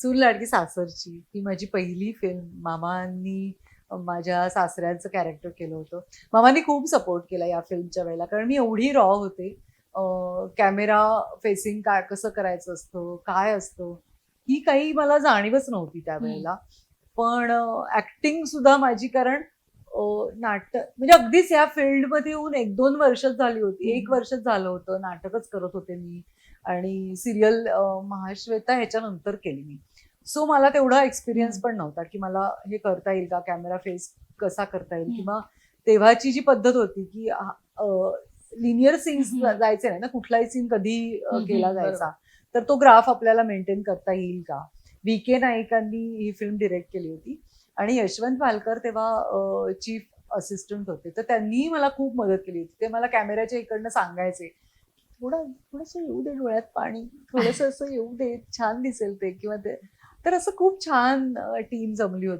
चूल लाडकी सासरची ही माझी पहिली फिल्म. मामांनी माझ्या सासऱ्यांचं कॅरेक्टर केलं होतं. मामांनी खूप सपोर्ट केला या फिल्मच्या वेळेला, कारण मी एवढी रॉ होते. कॅमेरा फेसिंग काय कसं करायचं असतं, काय असतं, ही काही मला जाणीवच नव्हती हं, त्यावेळेला. पण ॲक्टिंग सुद्धा माझी, कारण नाटक म्हणजे अगदीच या फील्डमध्ये येऊन 1-2 वर्षच झाली होती. हं, 1 हं. वर्षच झालं होतं. नाटकच करत होते मी आणि सीरियल महाश्वेता ह्याच्यानंतर केली मी. सो मला तेवढा एक्सपिरियन्स हं, पण नव्हता, की मला हे करता येईल का? कॅमेरा फेस कसा करता येईल? हं, किंवा तेव्हाची जी पद्धत होती, की लिनियर सीन्स हं, जायचे नाही ना, कुठलाही सीन कधी हं, केला हं. जायचा. बरोबर. तर तो ग्राफ आपल्याला मेंटेन करता येईल का? व्ही.के. नाईकांनी ही फिल्म डिरेक्ट केली होती आणि यशवंत मालकर तेव्हा चीफ असिस्टंट होते. तर त्यांनीही मला खूप मदत केली होती. ते मला कॅमेऱ्याच्या इकडनं सांगायचे, थोडंसं येऊ दे डोळ्यात पाणी, थोडंसं असं येऊ दे, छान दिसेल ते किंवा ते. तर असं खूप छान टीम जमली होती.